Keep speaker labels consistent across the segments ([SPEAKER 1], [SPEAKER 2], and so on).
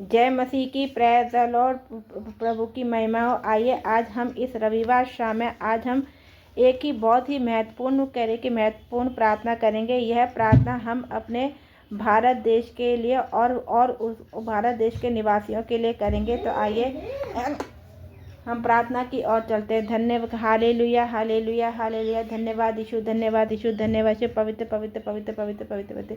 [SPEAKER 1] जय मसीह की, praise the Lord. प्रभु की महिमा हो। आइए आज हम इस रविवार शाम में आज हम एक ही बहुत ही महत्वपूर्ण प्रार्थना करेंगे। यह प्रार्थना हम अपने भारत देश के लिए और उस भारत देश के निवासियों के लिए करेंगे। तो आइए हम प्रार्थना की ओर चलते हैं। धन्यवाद, हालेलुया हालेलुया हालेलुया। धन्यवाद यीशु, धन्यवाद यीशु, धन्यवाद यीशु। पवित्र पवित्र पवित्र पवित्र पवित्र पवित्र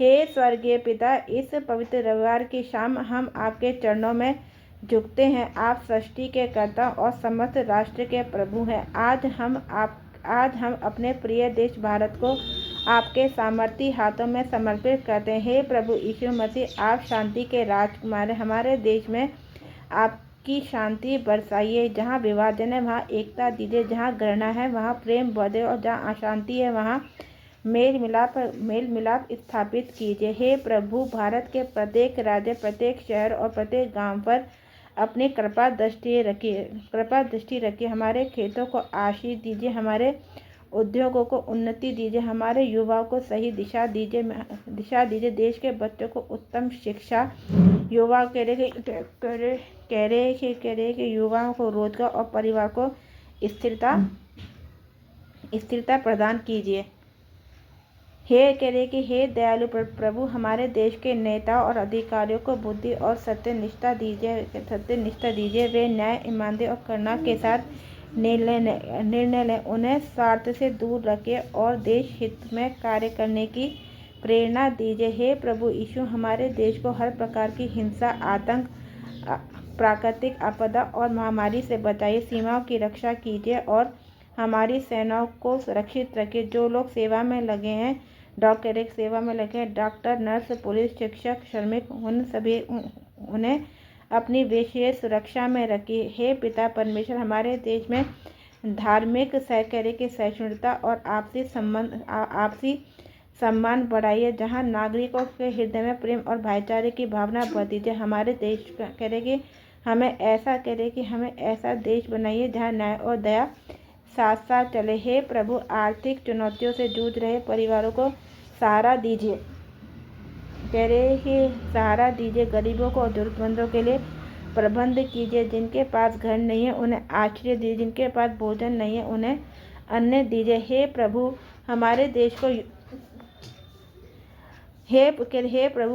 [SPEAKER 1] हे स्वर्गीय पिता, इस पवित्र रविवार की शाम हम आपके चरणों में झुकते हैं। आप सृष्टि के कर्ता और समस्त राष्ट्र के प्रभु हैं। आज हम अपने प्रिय देश भारत को आपके सामर्थी हाथों में समर्पित करते हैं। हे प्रभु यीशु मसीह, आप शांति के राजकुमार हैं। हमारे देश में आपकी शांति बरसाइए। जहाँ विभाजन है वहाँ एकता दीजिए, जहाँ घृणा है वहाँ प्रेम बढ़े, और जहाँ अशांति है वहाँ मेल मिलाप स्थापित कीजिए। हे प्रभु, भारत के प्रत्येक राज्य, प्रत्येक शहर और प्रत्येक गांव पर अपनी कृपा दृष्टि रखिए। हमारे खेतों को आशीष दीजिए, हमारे उद्योगों को उन्नति दीजिए, हमारे युवाओं को सही दिशा दीजिए। देश के बच्चों को उत्तम शिक्षा, युवाओं के युवाओं को रोजगार और परिवार को स्थिरता प्रदान कीजिए। हे दयालु प्रभु, हमारे देश के नेताओं और अधिकारियों को बुद्धि और सत्यनिष्ठा दीजिए। वे न्याय, ईमानदारी और करुणा के साथ निर्णय लें। उन्हें स्वार्थ से दूर रखें और देश हित में कार्य करने की प्रेरणा दीजिए। हे प्रभु यीशु, हमारे देश को हर प्रकार की हिंसा, आतंक, प्राकृतिक आपदा और महामारी से बचाइए। सीमाओं की रक्षा कीजिए और हमारी सेनाओं को सुरक्षित रखिए। जो लोग सेवा में लगे हैं, डॉक्टर, नर्स, पुलिस, शिक्षक, श्रमिक, उन्हें अपनी विशेष सुरक्षा में रखिए। हे पिता परमेश्वर, हमारे देश में धार्मिक सहिष्णुता और आपसी सम्मान बढ़ाइए। जहां नागरिकों के हृदय में प्रेम और भाईचारे की भावना बढ़ दीजिए। हमारे देश हमें ऐसा देश बनाइए जहां न्याय और दया साथ साथ चले। हे प्रभु, आर्थिक चुनौतियों से जूझ रहे परिवारों को सहारा दीजिए। गरीबों को और जरूरतमंदों के लिए प्रबंध कीजिए। जिनके पास घर नहीं है उन्हें आश्रय दीजिए, जिनके पास भोजन नहीं है उन्हें अन्न दीजिए। हे प्रभु,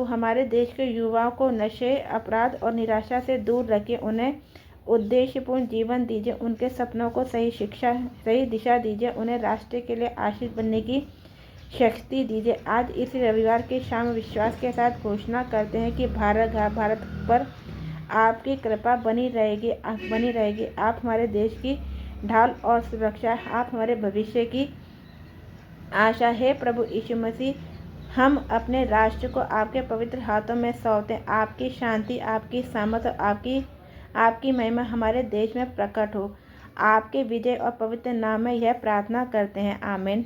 [SPEAKER 1] हमारे देश के युवाओं को नशे, अपराध और निराशा से दूर रखिए। उन्हें उद्देश्यपूर्ण जीवन दीजिए। उनके सपनों को सही दिशा दीजिए। उन्हें राष्ट्र के लिए आशीष बनने की शक्ति दीजिए। आज इस रविवार की शाम विश्वास के साथ घोषणा करते हैं कि भारत पर आपकी कृपा बनी रहेगी। आप हमारे देश की ढाल और सुरक्षा, आप हमारे भविष्य की आशा। है प्रभु यीशु मसीह, हम अपने राष्ट्र को आपके पवित्र हाथों में सौंपते हैं। आपकी शांति, आपकी सामर्थ और आपकी महिमा हमारे देश में प्रकट हो। आपके विजय और पवित्र नाम में यह प्रार्थना करते हैं, आमीन।